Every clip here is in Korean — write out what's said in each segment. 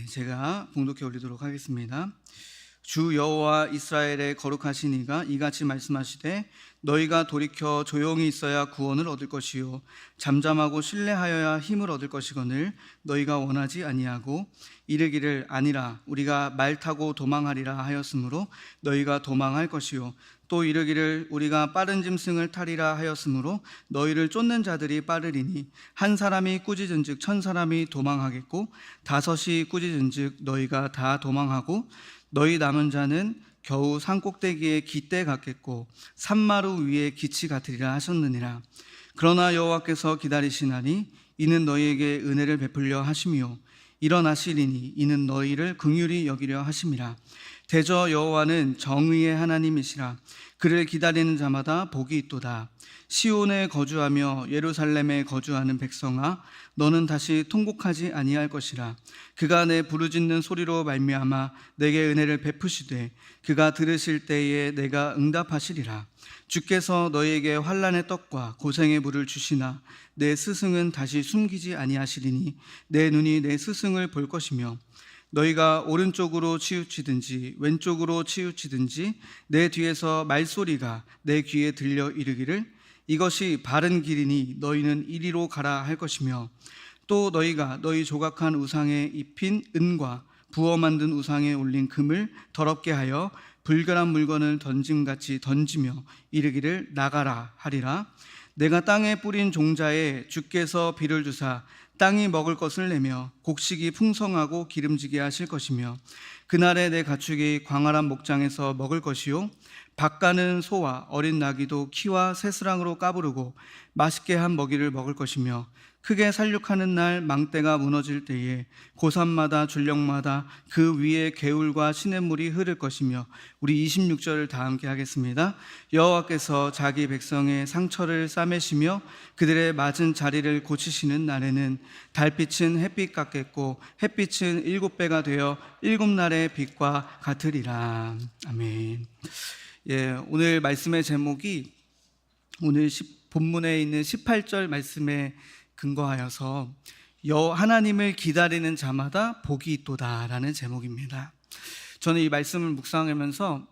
제가 봉독해 올리도록 하겠습니다. 주 여호와 이스라엘의 거룩하신 이가 이같이 말씀하시되 너희가 돌이켜 조용히 있어야 구원을 얻을 것이요 잠잠하고 신뢰하여야 힘을 얻을 것이거늘 너희가 원하지 아니하고 이르기를 아니라 우리가 말 타고 도망하리라 하였으므로 너희가 도망할 것이요 또 이르기를 우리가 빠른 짐승을 타리라 하였으므로 너희를 쫓는 자들이 빠르리니 한 사람이 꾸짖은즉 천 사람이 도망하겠고 다섯이 꾸짖은즉 너희가 다 도망하고 너희 남은 자는 겨우 산꼭대기에 깃대 같겠고 산마루 위에 기치 같으리라 하셨느니라. 그러나 여호와께서 기다리시나니 이는 너희에게 은혜를 베풀려 하심이요 일어나시리니 이는 너희를 긍휼히 여기려 하심이라. 대저 여호와는 정의의 하나님이시라. 그를 기다리는 자마다 복이 있도다. 시온에 거주하며 예루살렘에 거주하는 백성아 너는 다시 통곡하지 아니할 것이라. 그가 내 부르짖는 소리로 말미암아 내게 은혜를 베푸시되 그가 들으실 때에 내가 응답하시리라. 주께서 너희에게 환난의 떡과 고생의 물을 주시나 내 스승은 다시 숨기지 아니하시리니 내 눈이 내 스승을 볼 것이며 너희가 오른쪽으로 치우치든지 왼쪽으로 치우치든지 내 뒤에서 말소리가 내 귀에 들려 이르기를 이것이 바른 길이니 너희는 이리로 가라 할 것이며 또 너희가 너희 조각한 우상에 입힌 은과 부어 만든 우상에 올린 금을 더럽게 하여 불결한 물건을 던짐같이 던지며 이르기를 나가라 하리라. 내가 땅에 뿌린 종자에 주께서 비를 주사 땅이 먹을 것을 내며 곡식이 풍성하고 기름지게 하실 것이며 그날에 내 가축이 광활한 목장에서 먹을 것이요 밭가는 소와 어린 나귀도 키와 새스랑으로 까부르고 맛있게 한 먹이를 먹을 것이며 크게 살육하는 날 망대가 무너질 때에 고산마다 줄령마다 그 위에 개울과 시냇물이 흐를 것이며 우리 26절을 다 함께 하겠습니다. 여호와께서 자기 백성의 상처를 싸매시며 그들의 맞은 자리를 고치시는 날에는 달빛은 햇빛 같겠고 햇빛은 7배가 되어 7날의 빛과 같으리라. 아멘. 오늘 말씀의 제목이 오늘 본문에 있는 18절 말씀에 근거하여서 하나님을 기다리는 자마다 복이 있도다라는 제목입니다. 저는 이 말씀을 묵상하면서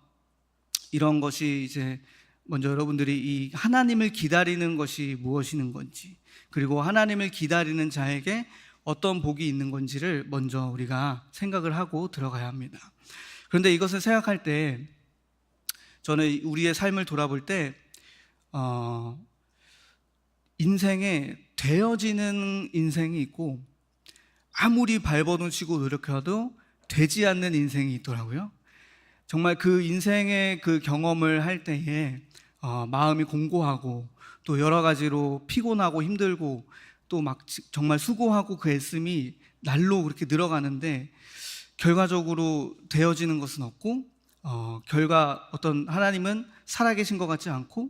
이런 것이 이제 먼저 여러분들이 이 하나님을 기다리는 것이 무엇이는 건지 그리고 하나님을 기다리는 자에게 어떤 복이 있는 건지를 먼저 우리가 생각을 하고 들어가야 합니다. 그런데 이것을 생각할 때 저는 우리의 삶을 돌아볼 때 인생에 되어지는 인생이 있고 아무리 발버둥 치고 노력해도 되지 않는 인생이 있더라고요. 정말 그 인생의 그 경험을 할 때에 마음이 공고하고 또 여러 가지로 피곤하고 힘들고 또 막 정말 수고하고 그 애씀이 날로 그렇게 늘어가는데 결과적으로 되어지는 것은 없고 어떤 하나님은 살아계신 것 같지 않고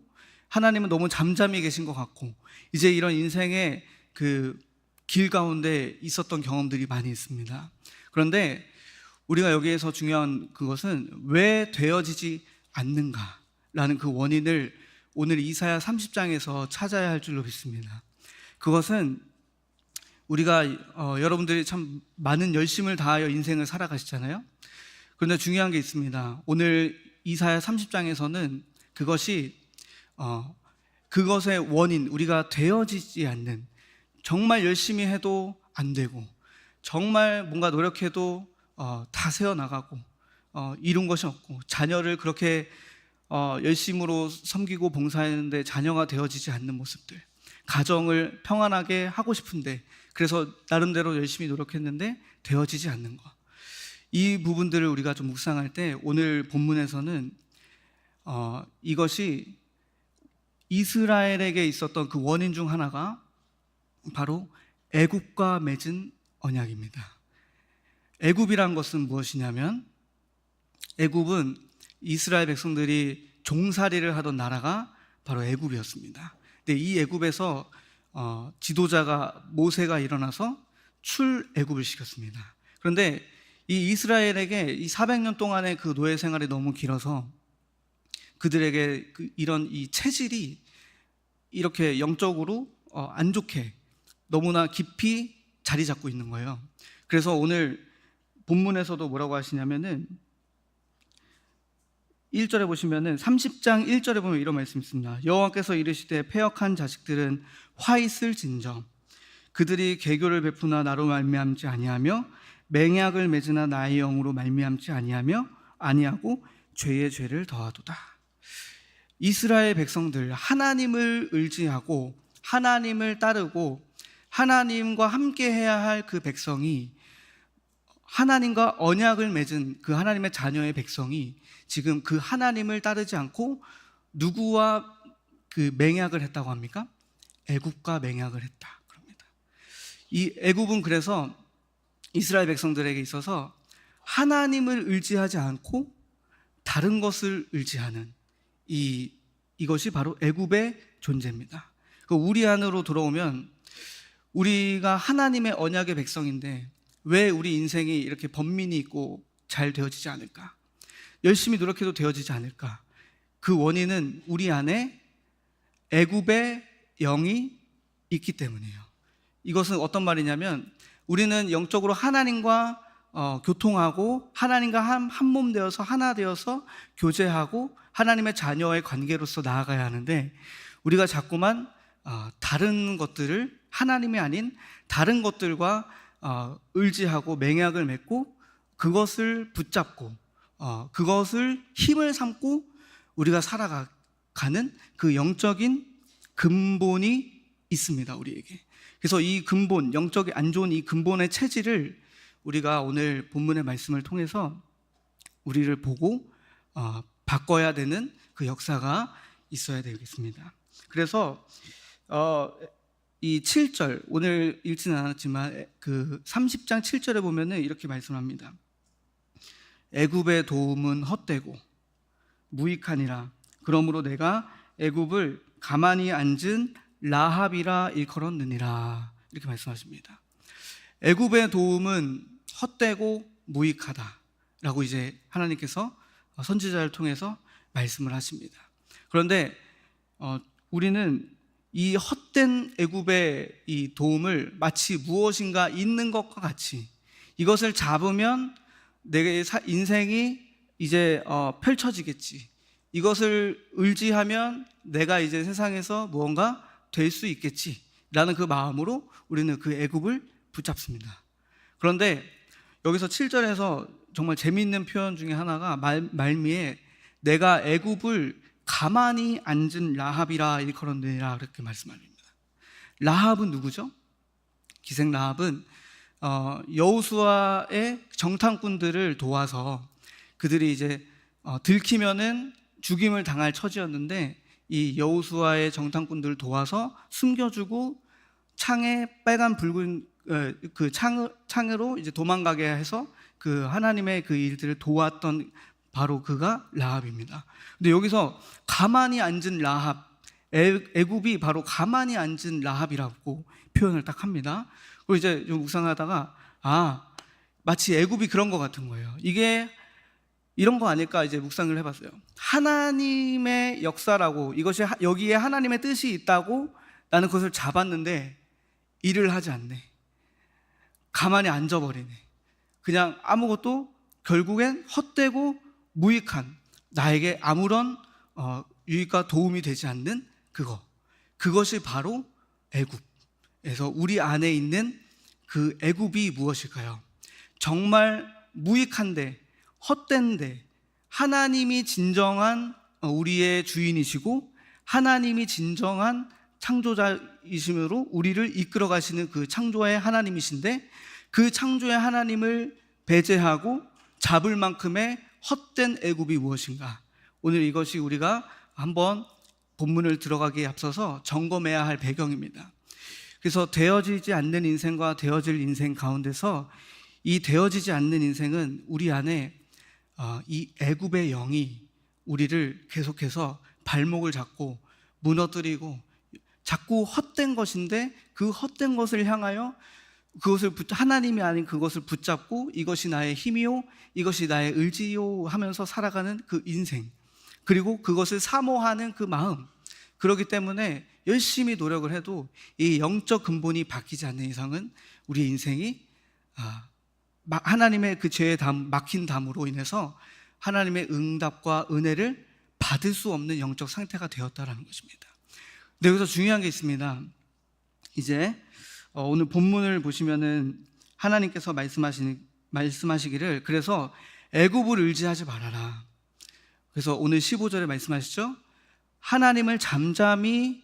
하나님은 너무 잠잠히 계신 것 같고 이제 이런 인생의 그 길 가운데 있었던 경험들이 많이 있습니다. 그런데 우리가 여기에서 중요한 그것은 왜 되어지지 않는가라는 그 원인을 오늘 이사야 30장에서 찾아야 할 줄로 믿습니다. 그것은 우리가 여러분들이 참 많은 열심을 다하여 인생을 살아가시잖아요. 그런데 중요한 게 있습니다. 오늘 이사야 30장에서는 그것의 원인, 우리가 되어지지 않는, 정말 열심히 해도 안 되고 정말 뭔가 노력해도 다 새어나가고 이룬 것이 없고 자녀를 그렇게 열심으로 섬기고 봉사했는데 자녀가 되어지지 않는 모습들, 가정을 평안하게 하고 싶은데 그래서 나름대로 열심히 노력했는데 되어지지 않는 것, 이 부분들을 우리가 좀 묵상할 때 오늘 본문에서는 이것이 이스라엘에게 있었던 그 원인 중 하나가 바로 애굽과 맺은 언약입니다. 애굽이란 것은 무엇이냐면 애굽은 이스라엘 백성들이 종살이를 하던 나라가 바로 애굽이었습니다. 근데 이 애굽에서 지도자가 모세가 일어나서 출애굽을 시켰습니다. 그런데 이 이스라엘에게 이 400년 동안의 그 노예 생활이 너무 길어서 그들에게 이런 이 체질이 이렇게 영적으로 안 좋게 너무나 깊이 자리 잡고 있는 거예요. 그래서 오늘 본문에서도 뭐라고 하시냐면은 1절에 보시면은 30장 1절에 보면 이런 말씀이 있습니다. 여호와께서 이르시되 패역한 자식들은 화 있을진저 그들이 계교를 베푸나 나로 말미암지 아니하며 맹약을 맺으나 나의 영으로 말미암지 아니하고 죄의 죄를 더하도다. 이스라엘 백성들, 하나님을 의지하고 하나님을 따르고 하나님과 함께 해야 할 그 백성이, 하나님과 언약을 맺은 그 하나님의 자녀의 백성이 지금 그 하나님을 따르지 않고 누구와 그 맹약을 했다고 합니까? 애굽과 맹약을 했다 그럽니다. 이 애굽은 그래서 이스라엘 백성들에게 있어서 하나님을 의지하지 않고 다른 것을 의지하는 이것이 바로 애굽의 존재입니다. 우리 안으로 들어오면 우리가 하나님의 언약의 백성인데 왜 우리 인생이 이렇게 번민이 있고 잘 되어지지 않을까? 열심히 노력해도 되어지지 않을까? 그 원인은 우리 안에 애굽의 영이 있기 때문이에요. 이것은 어떤 말이냐면 우리는 영적으로 하나님과 교통하고 하나님과 한 몸 되어서 하나 되어서 교제하고 하나님의 자녀의 관계로서 나아가야 하는데 우리가 자꾸만 다른 것들을, 하나님이 아닌 다른 것들과 의지하고 맹약을 맺고 그것을 붙잡고 그것을 힘을 삼고 우리가 살아가는 그 영적인 근본이 있습니다, 우리에게. 그래서 이 근본, 영적이 안 좋은 이 근본의 체질을 우리가 오늘 본문의 말씀을 통해서 우리를 보고 바꿔야 되는 그 역사가 있어야 되겠습니다. 그래서 이 7절, 오늘 읽지는 않았지만 그 30장 7절에 보면은 이렇게 말씀합니다. 애굽의 도움은 헛되고 무익하니라. 그러므로 내가 애굽을 가만히 앉은 라합이라 일컬었느니라. 이렇게 말씀하십니다. 애굽의 도움은 헛되고 무익하다라고 이제 하나님께서 선지자를 통해서 말씀을 하십니다. 그런데 우리는 이 헛된 애굽의 이 도움을 마치 무엇인가 있는 것과 같이 이것을 잡으면 내 인생이 이제 펼쳐지겠지, 이것을 의지하면 내가 이제 세상에서 무언가 될 수 있겠지라는 그 마음으로 우리는 그 애굽을 붙잡습니다. 그런데 여기서 7절에서 정말 재미있는 표현 중에 하나가 말미에 내가 애굽을 가만히 앉은 라합이라 일컬었느니라 그렇게 말씀합니다. 라합은 누구죠? 기생 라합은 여호수아의 정탐꾼들을 도와서 그들이 이제 들키면은 죽임을 당할 처지였는데 이 여호수아의 정탐꾼들을 도와서 숨겨주고 창에 빨간 붉은 그 창으로 이제 도망가게 해서 그 하나님의 그 일들을 도왔던 바로 그가 라합입니다. 근데 여기서 가만히 앉은 라합, 애굽이 바로 가만히 앉은 라합이라고 표현을 딱 합니다. 그리고 이제 좀 묵상하다가 마치 애굽이 그런 것 같은 거예요. 이게 이런 거 아닐까 이제 묵상을 해봤어요. 하나님의 역사라고, 이것이 여기에 하나님의 뜻이 있다고 나는 그것을 잡았는데 일을 하지 않네. 가만히 앉아버리네. 그냥 아무것도, 결국엔 헛되고 무익한, 나에게 아무런 유익과 도움이 되지 않는 그것이 바로 애굽에서 우리 안에 있는 그 애굽이 무엇일까요? 정말 무익한데, 헛된데, 하나님이 진정한 우리의 주인이시고 하나님이 진정한 창조자이심으로 우리를 이끌어 가시는 그 창조의 하나님이신데 그 창조의 하나님을 배제하고 잡을 만큼의 헛된 애굽이 무엇인가? 오늘 이것이 우리가 한번 본문을 들어가기에 앞서서 점검해야 할 배경입니다. 그래서 되어지지 않는 인생과 되어질 인생 가운데서 이 되어지지 않는 인생은 우리 안에 이 애굽의 영이 우리를 계속해서 발목을 잡고 무너뜨리고 자꾸 헛된 것인데 그 헛된 것을 향하여 그것을 하나님이 아닌 그것을 붙잡고 이것이 나의 힘이요, 이것이 나의 의지요 하면서 살아가는 그 인생, 그리고 그것을 사모하는 그 마음. 그렇기 때문에 열심히 노력을 해도 이 영적 근본이 바뀌지 않는 이상은 우리 인생이 하나님의 그 죄의 막힌 담으로 인해서 하나님의 응답과 은혜를 받을 수 없는 영적 상태가 되었다라는 것입니다. 근데 여기서 중요한 게 있습니다. 이제 오늘 본문을 보시면은 하나님께서 말씀하시기를 그래서 애굽을 의지하지 말아라. 그래서 오늘 15절에 말씀하시죠. 하나님을 잠잠히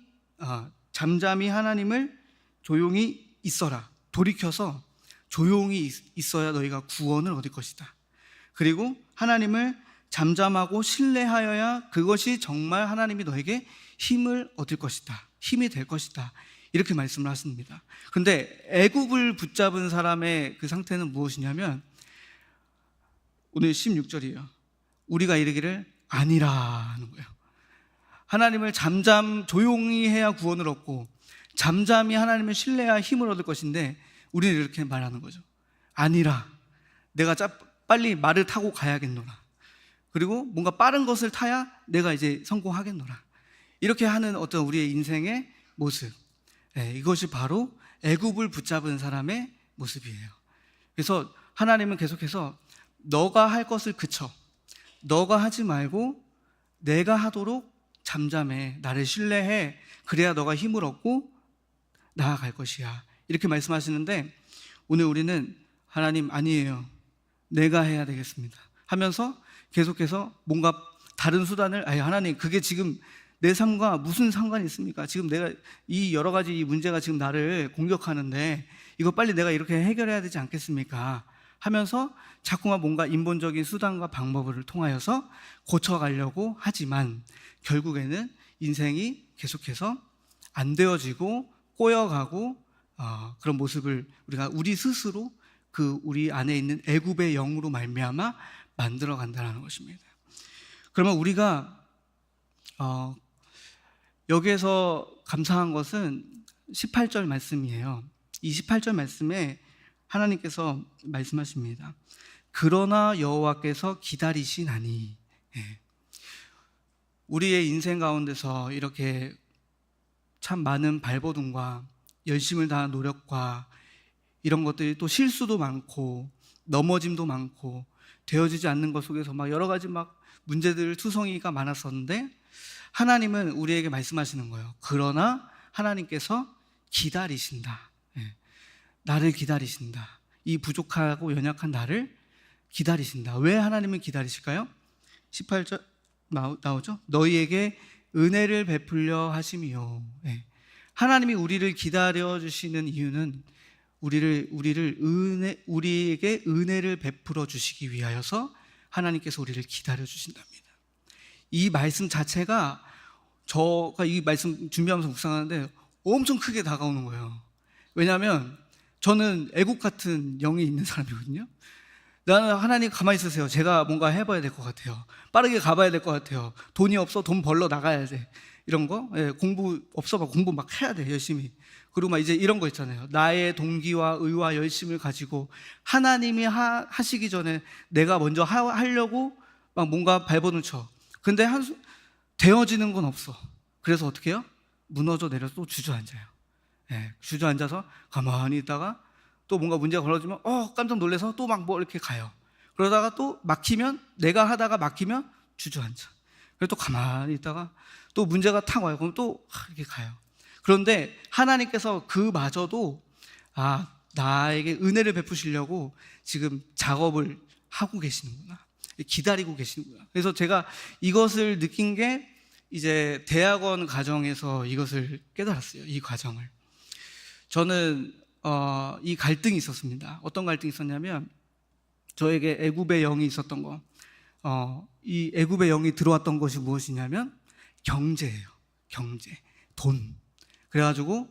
하나님을 조용히 있어라. 돌이켜서 조용히 있어야 너희가 구원을 얻을 것이다. 그리고 하나님을 잠잠하고 신뢰하여야 그것이 정말 하나님이 너에게 힘을 얻을 것이다. 힘이 될 것이다. 이렇게 말씀을 하십니다. 그런데 애굽을 붙잡은 사람의 그 상태는 무엇이냐면 오늘 16절이에요. 우리가 이르기를 아니라 하는 거예요. 하나님을 조용히 해야 구원을 얻고 잠잠히 하나님을 신뢰해야 힘을 얻을 것인데 우리는 이렇게 말하는 거죠. 아니라 내가 빨리 말을 타고 가야겠노라. 그리고 뭔가 빠른 것을 타야 내가 이제 성공하겠노라. 이렇게 하는 어떤 우리의 인생의 모습, 이것이 바로 애굽을 붙잡은 사람의 모습이에요. 그래서 하나님은 계속해서 너가 할 것을 그쳐. 너가 하지 말고 내가 하도록 잠잠해. 나를 신뢰해. 그래야 너가 힘을 얻고 나아갈 것이야. 이렇게 말씀하시는데 오늘 우리는 하나님 아니에요. 내가 해야 되겠습니다. 하면서 계속해서 뭔가 다른 수단을 하나님 그게 지금 내 삶과 무슨 상관이 있습니까? 지금 내가 이 여러 가지 이 문제가 지금 나를 공격하는데 이거 빨리 내가 이렇게 해결해야 되지 않겠습니까? 하면서 자꾸만 뭔가 인본적인 수단과 방법을 통하여서 고쳐가려고 하지만 결국에는 인생이 계속해서 안 되어지고 꼬여가고 그런 모습을 우리 스스로 우리 안에 있는 애굽의 영으로 말미암아 만들어 간다는 것입니다. 그러면 우리가 여기에서 감사한 것은 18절 말씀이에요. 이 18절 말씀에 하나님께서 말씀하십니다. 그러나 여호와께서 기다리시나니. 우리의 인생 가운데서 이렇게 참 많은 발버둥과 열심을 다한 노력과 이런 것들이 또 실수도 많고 넘어짐도 많고 되어지지 않는 것 속에서 막 여러 가지 막 문제들 투성이가 많았었는데 하나님은 우리에게 말씀하시는 거예요. 그러나 하나님께서 기다리신다. 나를 기다리신다. 이 부족하고 연약한 나를 기다리신다. 왜 하나님은 기다리실까요? 18절 나오죠? 너희에게 은혜를 베풀려 하심이요. 하나님이 우리를 기다려 주시는 이유는 우리에게 은혜를 베풀어 주시기 위하여서 하나님께서 우리를 기다려 주신답니다. 이 말씀 자체가 저가 이 말씀 준비하면서 묵상하는데 엄청 크게 다가오는 거예요. 왜냐하면 저는 애국 같은 영이 있는 사람이거든요. 나는 하나님 가만히 있으세요. 제가 뭔가 해봐야 될 것 같아요. 빠르게 가봐야 될 것 같아요. 돈이 없어. 돈 벌러 나가야 돼. 이런 거. 공부 없어. 공부 막 해야 돼. 열심히. 그리고 막 이제 이런 거 있잖아요. 나의 동기와 의와 열심을 가지고 하나님이 하시기 전에 내가 먼저 하려고 막 뭔가 발버둥 쳐. 근데 되어지는 건 없어. 그래서 어떻게 해요? 무너져 내려서 또 주저앉아요. 주저앉아서 가만히 있다가 또 뭔가 문제가 벌어지면 깜짝 놀라서 또 막 뭐 이렇게 가요. 그러다가 또 막히면 내가 하다가 막히면 주저앉아. 그래서 또 가만히 있다가 또 문제가 탁 와요. 그럼 또 이렇게 가요. 그런데 하나님께서 그마저도 나에게 은혜를 베푸시려고 지금 작업을 하고 계시는구나. 기다리고 계시는구나. 그래서 제가 이것을 느낀 게 이제 대학원 과정에서 이것을 깨달았어요. 이 과정을. 저는 이 갈등이 있었습니다. 어떤 갈등이 있었냐면 저에게 애굽의 영이 있었던 거. 이 애굽의 영이 들어왔던 것이 무엇이냐면 경제예요. 경제, 돈. 그래가지고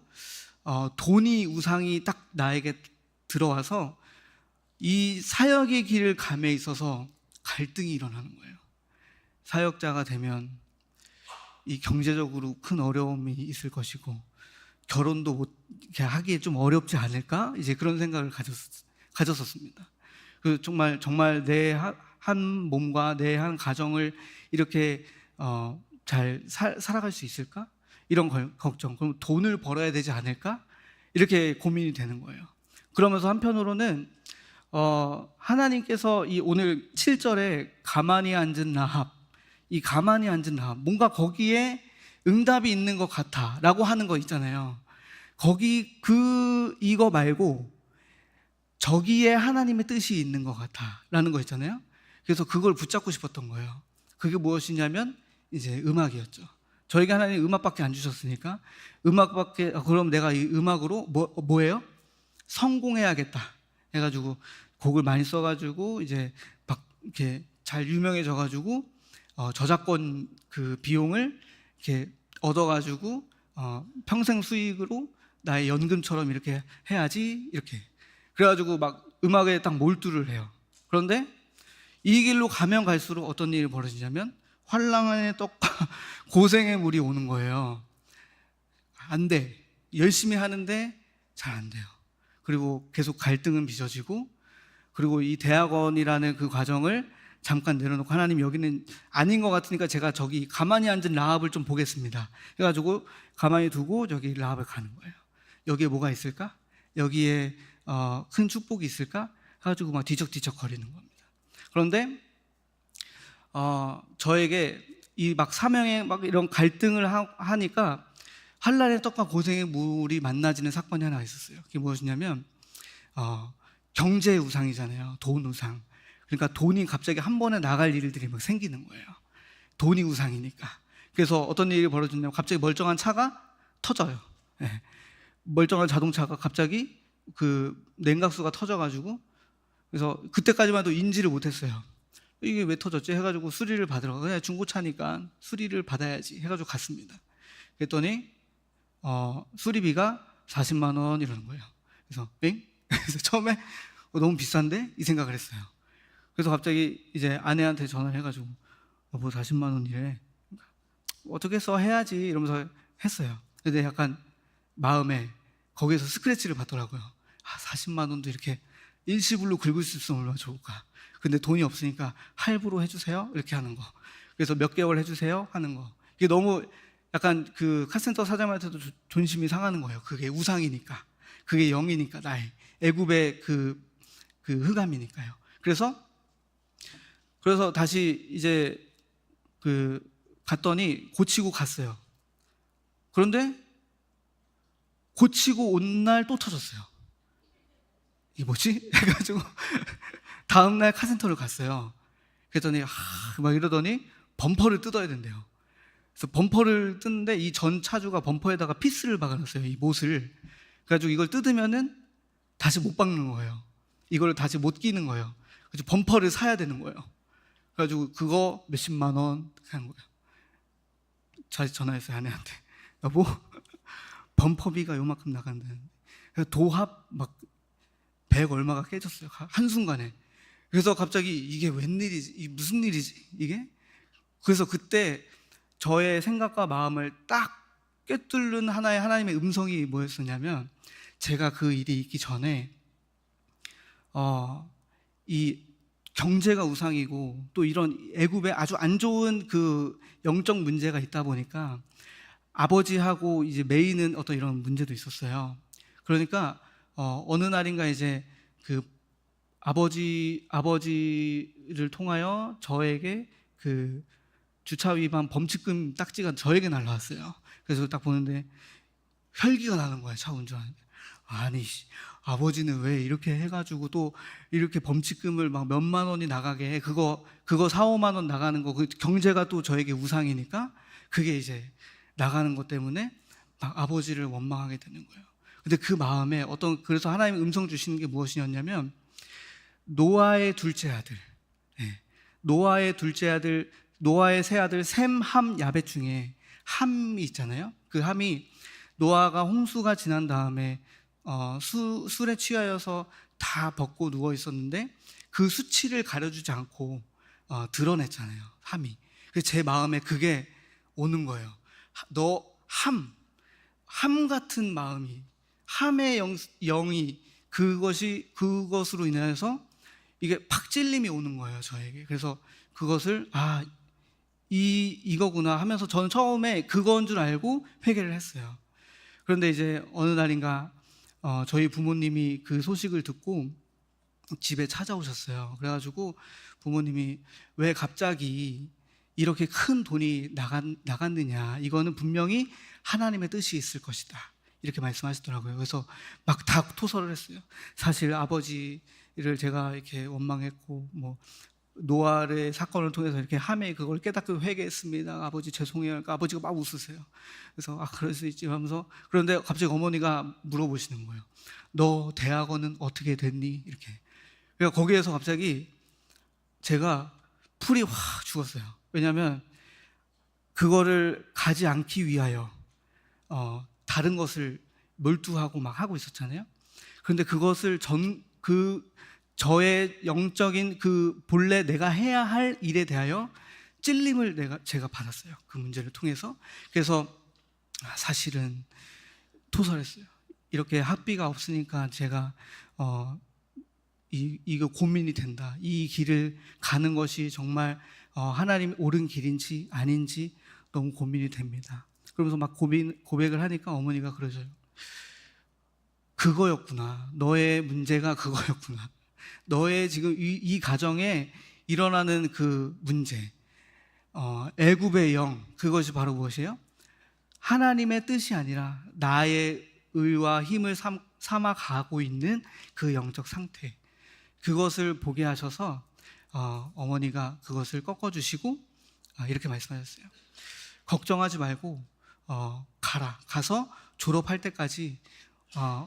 돈이 우상이 딱 나에게 들어와서 이 사역의 길을 감에 있어서 갈등이 일어나는 거예요. 사역자가 되면 이 경제적으로 큰 어려움이 있을 것이고 결혼도 못 하기에 좀 어렵지 않을까? 이제 그런 생각을 가졌었습니다. 그 정말 내 한 몸과 내 한 가정을 이렇게 잘 살아갈 수 있을까? 이런 걱정. 그럼 돈을 벌어야 되지 않을까? 이렇게 고민이 되는 거예요. 그러면서 한편으로는 하나님께서 이 오늘 7절에 가만히 앉은 라합, 이 가만히 앉은 라합, 뭔가 거기에 응답이 있는 것 같아 라고 하는 거 있잖아요. 거기 이거 말고 저기에 하나님의 뜻이 있는 것 같아 라는 거 있잖아요. 그래서 그걸 붙잡고 싶었던 거예요. 그게 무엇이냐면 이제 음악이었죠. 저에게 하나님 음악밖에 안 주셨으니까 음악밖에, 그럼 내가 이 음악으로 뭐예요? 성공해야겠다 해가지고 곡을 많이 써가지고 이제 막 이렇게 잘 유명해져가지고 저작권 그 비용을 이렇게 얻어가지고 평생 수익으로 나의 연금처럼 이렇게 해야지, 이렇게 그래가지고 막 음악에 딱 몰두를 해요. 그런데 이 길로 가면 갈수록 어떤 일이 벌어지냐면 환란의 떡과 고생의 물이 오는 거예요. 안 돼. 열심히 하는데 잘 안 돼요. 그리고 계속 갈등은 빚어지고, 그리고 이 대학원이라는 그 과정을 잠깐 내려놓고 하나님 여기는 아닌 것 같으니까 제가 저기 가만히 앉은 라합을 좀 보겠습니다 해가지고 가만히 두고 저기 라합을 가는 거예요. 여기에 뭐가 있을까? 여기에 큰 축복이 있을까? 해가지고 막 뒤척뒤척 거리는 겁니다. 그런데 저에게 이 막 사명에 막 이런 갈등을 하니까 한란의 떡과 고생의 물이 만나지는 사건이 하나 있었어요. 그게 무엇이냐면 경제 우상이잖아요. 돈 우상. 그러니까 돈이 갑자기 한 번에 나갈 일들이 막 생기는 거예요. 돈이 우상이니까. 그래서 어떤 일이 벌어졌냐면 갑자기 멀쩡한 차가 터져요. 네. 멀쩡한 자동차가 갑자기 그 냉각수가 터져가지고, 그래서 그때까지만 해도 인지를 못했어요. 이게 왜 터졌지 해가지고 수리를 받으러, 그냥 중고차니까 수리를 받아야지 해가지고 갔습니다. 그랬더니 수리비가 40만 원 이러는 거예요. 그래서 엥? 그래서 처음에 너무 비싼데? 이 생각을 했어요. 그래서 갑자기 이제 아내한테 전화를 해가지고 뭐 40만 원이래, 어떻게 해서 해야지 이러면서 했어요. 근데 약간 마음에 거기에서 스크래치를 받더라고요. 40만 원도 이렇게 일시불로 긁을 수 있으면 얼마나 좋을까. 근데 돈이 없으니까 할부로 해주세요 이렇게 하는 거, 그래서 몇 개월 해주세요 하는 거, 이게 너무 약간 그 카센터 사장한테도 존심이 상하는 거예요. 그게 우상이니까, 그게 영이니까, 나의 애굽의 그 흑암이니까요. 그래서 다시 이제 갔더니 고치고 갔어요. 그런데 고치고 온 날 또 터졌어요. 이게 뭐지? 해가지고 다음날 카센터를 갔어요. 그랬더니 막 이러더니 범퍼를 뜯어야 된대요. 그래서 범퍼를 뜯는데 이 전 차주가 범퍼에다가 피스를 박아놨어요. 이 못을. 그래가지고 이걸 뜯으면은 다시 못 박는 거예요. 이걸 다시 못 끼는 거예요. 그래서 범퍼를 사야 되는 거예요. 그래가지고 그거 몇십만 원 하는 거예요. 다시 전화했어요, 아내한테. 여보, 범퍼비가 요만큼 나간다는데. 도합 막 100 얼마가 깨졌어요. 한순간에. 그래서 갑자기 이게 웬일이지? 이게 무슨 일이지? 이게? 그래서 그때 저의 생각과 마음을 딱 꿰뚫는 하나의 하나님의 음성이 뭐였었냐면, 제가 그 일이 있기 전에 이 경제가 우상이고 또 이런 애굽에 아주 안 좋은 그 영적 문제가 있다 보니까 아버지하고 이제 매이는 어떤 이런 문제도 있었어요. 그러니까 어느 날인가 이제 그 아버지를 통하여 저에게 그 주차 위반 범칙금 딱지가 저에게 날라왔어요. 그래서 딱 보는데 혈기가 나는 거예요, 차 운전하는데. 아니, 아버지는 왜 이렇게 해가지고 또 이렇게 범칙금을 막 몇만 원이 나가게 해. 그거 4, 5만 원 나가는 거, 그 경제가 또 저에게 우상이니까 그게 이제 나가는 것 때문에 막 아버지를 원망하게 되는 거예요. 근데 그 마음에 그래서 하나님의 음성 주시는 게 무엇이었냐면, 노아의 둘째 아들, 노아의 세 아들 셈, 함, 야벳 중에 함이 있잖아요. 그 함이 노아가 홍수가 지난 다음에 술에 취하여서 다 벗고 누워 있었는데 그 수치를 가려주지 않고 드러냈잖아요, 함이. 그래서 제 마음에 그게 오는 거예요. 함 같은 마음이, 함의 영이 그것으로 인해서 이게 팍 찔림이 오는 거예요, 저에게. 그래서 그것을 이거구나 하면서 저는 처음에 그건 줄 알고 회개를 했어요. 그런데 이제 어느 날인가 저희 부모님이 그 소식을 듣고 집에 찾아오셨어요. 그래가지고 부모님이 왜 갑자기 이렇게 큰 돈이 나갔느냐, 이거는 분명히 하나님의 뜻이 있을 것이다, 이렇게 말씀하시더라고요. 그래서 막 다 토설을 했어요. 사실 아버지를 제가 이렇게 원망했고, 뭐 노아의 사건을 통해서 이렇게 함에 그걸 깨닫고 회개했습니다. 아버지 죄송해요. 그러니까 아버지가 막 웃으세요. 그래서 그럴 수 있지 하면서, 그런데 갑자기 어머니가 물어보시는 거예요. 너 대학원은 어떻게 됐니? 이렇게. 그러니까 거기에서 갑자기 제가 풀이 확 죽었어요. 왜냐하면 그거를 가지 않기 위하여 다른 것을 몰두하고 막 하고 있었잖아요. 그런데 그것을 저의 영적인 그 본래 내가 해야 할 일에 대하여 찔림을 제가 받았어요. 그 문제를 통해서. 그래서 사실은 토설했어요. 이렇게 학비가 없으니까 제가 이거 고민이 된다. 이 길을 가는 것이 정말 하나님 옳은 길인지 아닌지 너무 고민이 됩니다. 그러면서 막 고백을 하니까 어머니가 그러셔요. 그거였구나. 너의 문제가 그거였구나. 너의 지금 이 가정에 일어나는 그 문제, 애굽의 영, 그것이 바로 무엇이에요? 하나님의 뜻이 아니라 나의 의와 힘을 삼아 가고 있는 그 영적 상태, 그것을 보게 하셔서 어머니가 그것을 꺾어주시고 이렇게 말씀하셨어요. 걱정하지 말고 가서 졸업할 때까지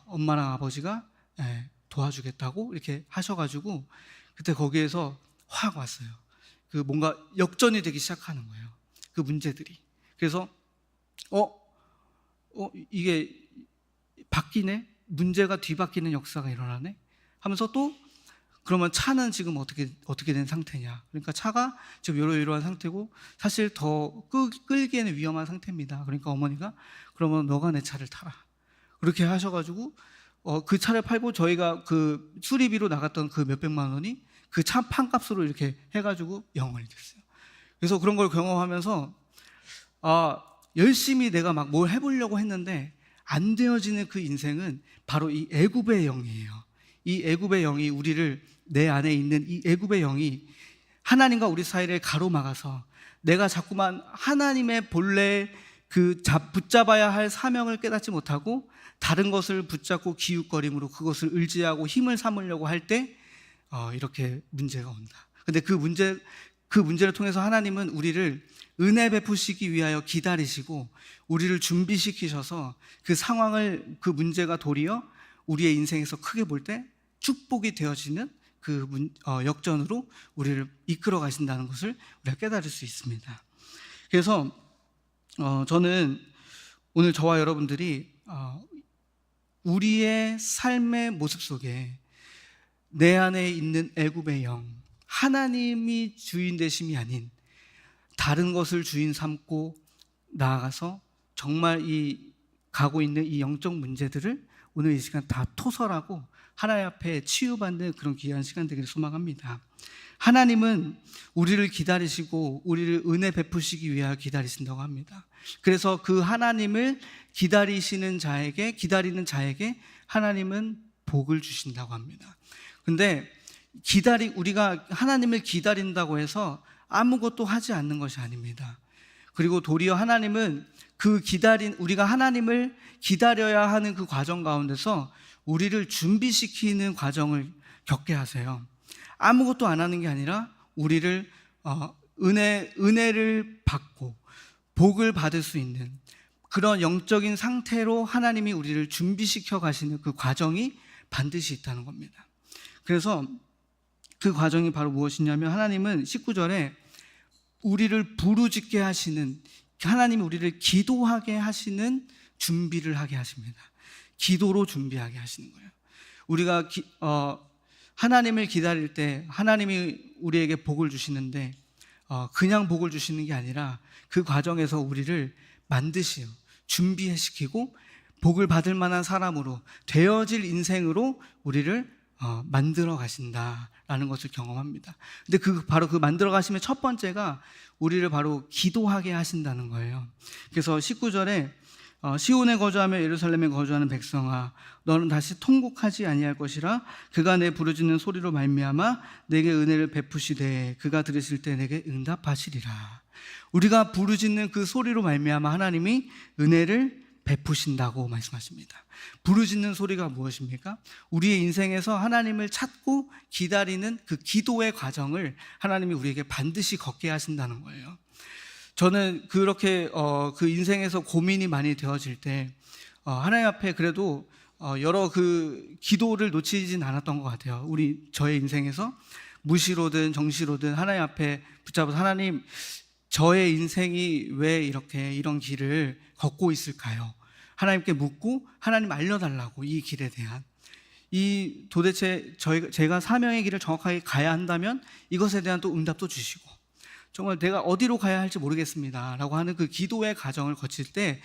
엄마랑 아버지가 도와주겠다고 이렇게 하셔가지고, 그때 거기에서 확 왔어요. 그 뭔가 역전이 되기 시작하는 거예요, 그 문제들이. 그래서 이게 바뀌네, 문제가 뒤바뀌는 역사가 일어나네 하면서, 또 그러면 차는 지금 어떻게 된 상태냐. 그러니까 차가 지금 이러한 상태고 사실 더 끌기에는 위험한 상태입니다. 그러니까 어머니가 그러면 너가 내 차를 타라, 그렇게 하셔가지고 그 차를 팔고 저희가 그 수리비로 나갔던 그 몇백만 원이 그 차 판값으로 이렇게 해가지고 영원이 됐어요. 그래서 그런 걸 경험하면서 열심히 내가 막 뭘 해보려고 했는데 안 되어지는 그 인생은 바로 이 애굽의 영이에요. 이 애굽의 영이 내 안에 있는 이 애굽의 영이 하나님과 우리 사이를 가로막아서 내가 자꾸만 하나님의 본래 붙잡아야 할 사명을 깨닫지 못하고 다른 것을 붙잡고 기웃거림으로 그것을 의지하고 힘을 삼으려고 할 때 이렇게 문제가 온다. 근데 그 문제를 통해서 하나님은 우리를 은혜 베푸시기 위하여 기다리시고 우리를 준비시키셔서 그 문제가 도리어 우리의 인생에서 크게 볼 때 축복이 되어지는 역전으로 우리를 이끌어 가신다는 것을 우리가 깨달을 수 있습니다. 그래서 저는 오늘 저와 여러분들이 우리의 삶의 모습 속에 내 안에 있는 애굽의 영, 하나님이 주인 되심이 아닌 다른 것을 주인 삼고 나아가서 정말 가고 있는 이 영적 문제들을 오늘 이 시간 다 토설하고 하나님 앞에 치유받는 그런 귀한 시간 되기를 소망합니다. 하나님은 우리를 기다리시고 우리를 은혜 베푸시기 위하여 기다리신다고 합니다. 그래서 그 하나님을 기다리는 자에게 하나님은 복을 주신다고 합니다. 근데 우리가 하나님을 기다린다고 해서 아무것도 하지 않는 것이 아닙니다. 그리고 도리어 하나님은 우리가 하나님을 기다려야 하는 그 과정 가운데서 우리를 준비시키는 과정을 겪게 하세요. 아무것도 안 하는 게 아니라 우리를 은혜를 받고 복을 받을 수 있는 그런 영적인 상태로 하나님이 우리를 준비시켜 가시는 그 과정이 반드시 있다는 겁니다. 그래서 그 과정이 바로 무엇이냐면, 하나님은 19절에 우리를 부르짖게 하시는, 하나님이 우리를 기도하게 하시는 준비를 하게 하십니다. 기도로 준비하게 하시는 거예요. 우리가 하나님을 기다릴 때 하나님이 우리에게 복을 주시는데 그냥 복을 주시는 게 아니라 그 과정에서 우리를 만드시고 준비시키고 복을 받을 만한 사람으로 되어질 인생으로 우리를 만들어 가신다라는 것을 경험합니다. 근데 바로 그 만들어 가심의 첫 번째가 우리를 바로 기도하게 하신다는 거예요. 그래서 19절에 시온에 거주하며 예루살렘에 거주하는 백성아, 너는 다시 통곡하지 아니할 것이라. 그가 내 부르짖는 소리로 말미암아 내게 은혜를 베푸시되 그가 들으실 때 내게 응답하시리라. 우리가 부르짖는 그 소리로 말미암아 하나님이 은혜를 베푸신다고 말씀하십니다. 부르짖는 소리가 무엇입니까? 우리의 인생에서 하나님을 찾고 기다리는 그 기도의 과정을 하나님이 우리에게 반드시 걷게 하신다는 거예요. 저는 그렇게 그 인생에서 고민이 많이 되어질 때 하나님 앞에 그래도 여러 그 기도를 놓치진 않았던 것 같아요. 저의 인생에서 무시로든 정시로든 하나님 앞에 붙잡아서, 하나님, 저의 인생이 왜 이렇게 이런 길을 걷고 있을까요? 하나님께 묻고 하나님 알려달라고, 이 길에 대한, 이 도대체 제가 사명의 길을 정확하게 가야 한다면 이것에 대한 또 응답도 주시고, 정말 내가 어디로 가야 할지 모르겠습니다 라고 하는 그 기도의 과정을 거칠 때,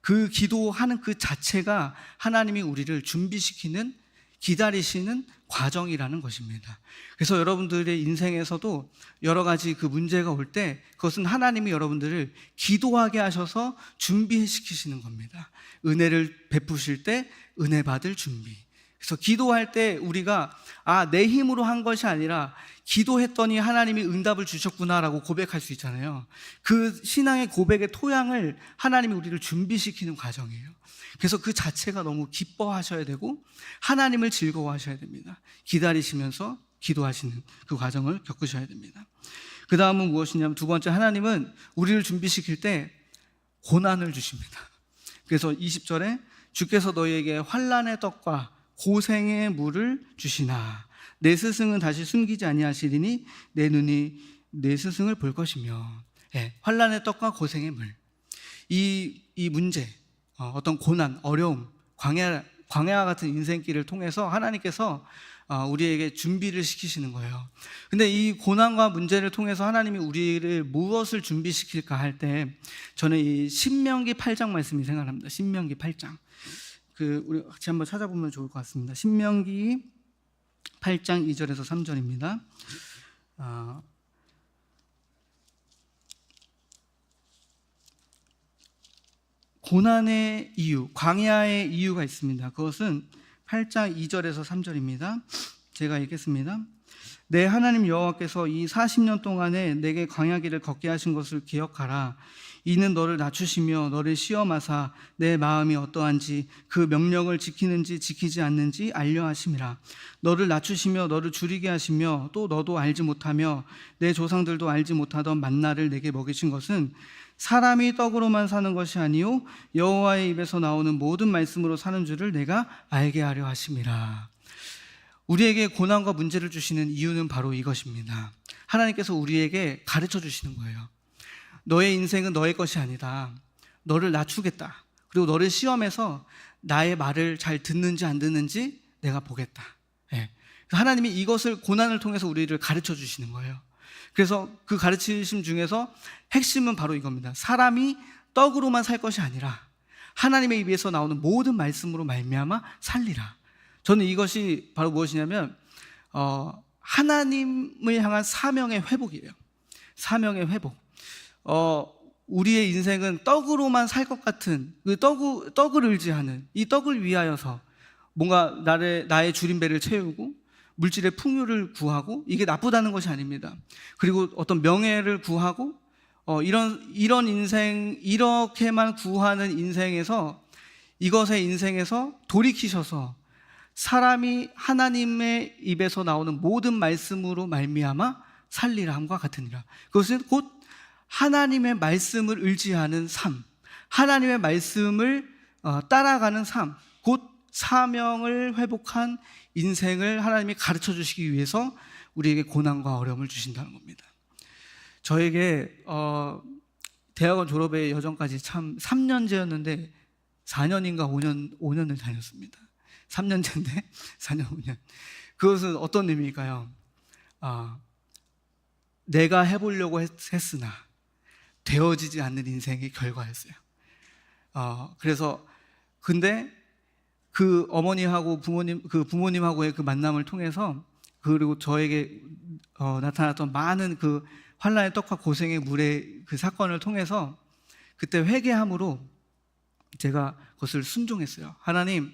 그 기도하는 그 자체가 하나님이 우리를 준비시키는, 기다리시는 과정이라는 것입니다. 그래서 여러분들의 인생에서도 여러 가지 그 문제가 올 때 그것은 하나님이 여러분들을 기도하게 하셔서 준비시키시는 겁니다. 은혜를 베푸실 때 은혜 받을 준비. 그래서 기도할 때 우리가 내 힘으로 한 것이 아니라 기도했더니 하나님이 응답을 주셨구나라고 고백할 수 있잖아요. 그 신앙의 고백의 토양을 하나님이 우리를 준비시키는 과정이에요. 그래서 그 자체가 너무 기뻐하셔야 되고 하나님을 즐거워하셔야 됩니다. 기다리시면서 기도하시는 그 과정을 겪으셔야 됩니다. 그 다음은 무엇이냐면, 두 번째, 하나님은 우리를 준비시킬 때 고난을 주십니다. 그래서 20절에 주께서 너희에게 환난의 떡과 고생의 물을 주시나 내 스승은 다시 숨기지 아니하시리니 내 눈이 내 스승을 볼 것이며. 환난의 떡과 고생의 물, 이 문제, 어떤 고난, 어려움, 광야와 같은 인생길을 통해서 하나님께서 우리에게 준비를 시키시는 거예요. 근데 이 고난과 문제를 통해서 하나님이 우리를 무엇을 준비시킬까 할 때 저는 이 신명기 8장 말씀이 생각납니다. 신명기 8장. 우리 같이 한번 찾아보면 좋을 것 같습니다. 신명기 8장 2절에서 3절입니다. 고난의 이유, 광야의 이유가 있습니다. 그것은 8장 2절에서 3절입니다. 제가 읽겠습니다. 내 하나님 여호와께서 이 40년 동안에 내게 광야길을 걷게 하신 것을 기억하라. 이는 너를 낮추시며 너를 시험하사 내 마음이 어떠한지 그 명령을 지키는지 지키지 않는지 알려 하심이라. 너를 낮추시며 너를 줄이게 하시며 또 너도 알지 못하며 내 조상들도 알지 못하던 만나를 내게 먹이신 것은 사람이 떡으로만 사는 것이 아니요 여호와의 입에서 나오는 모든 말씀으로 사는 줄을 내가 알게 하려 하심이라. 우리에게 고난과 문제를 주시는 이유는 바로 이것입니다. 하나님께서 우리에게 가르쳐 주시는 거예요. 너의 인생은 너의 것이 아니다. 너를 낮추겠다. 그리고 너를 시험해서 나의 말을 잘 듣는지 안 듣는지 내가 보겠다. 하나님이 이것을, 고난을 통해서 우리를 가르쳐 주시는 거예요. 그래서 그 가르치심 중에서 핵심은 바로 이겁니다. 사람이 떡으로만 살 것이 아니라 하나님의 입에서 나오는 모든 말씀으로 말미암아 살리라. 저는 이것이 바로 무엇이냐면 하나님을 향한 사명의 회복이에요. 사명의 회복. 우리의 인생은 떡으로만 살 것 같은 그 떡을 의지하는, 이 떡을 위하여서 뭔가 나의 줄임배를 채우고 물질의 풍요를 구하고, 이게 나쁘다는 것이 아닙니다. 그리고 어떤 명예를 구하고 이런 인생, 이렇게만 구하는 인생에서, 이것의 인생에서 돌이키셔서 사람이 하나님의 입에서 나오는 모든 말씀으로 말미암아 살리라 함과 같으니라. 그것은 곧 하나님의 말씀을 의지하는 삶, 하나님의 말씀을 따라가는 삶, 곧 사명을 회복한 인생을 하나님이 가르쳐 주시기 위해서 우리에게 고난과 어려움을 주신다는 겁니다. 저에게 대학원 졸업의 여정까지 참 3년제였는데 4년인가 5년을 다녔습니다. 3년제인데 4년 5년. 그것은 어떤 의미일까요? 내가 해보려고 했으나 되어지지 않는 인생의 결과였어요. 그래서 근데 그 어머니하고 부모님하고의 그 만남을 통해서, 그리고 저에게 나타났던 많은 그 환난의 떡과 고생의 물의 그 사건을 통해서 그때 회개함으로 제가 그것을 순종했어요. 하나님,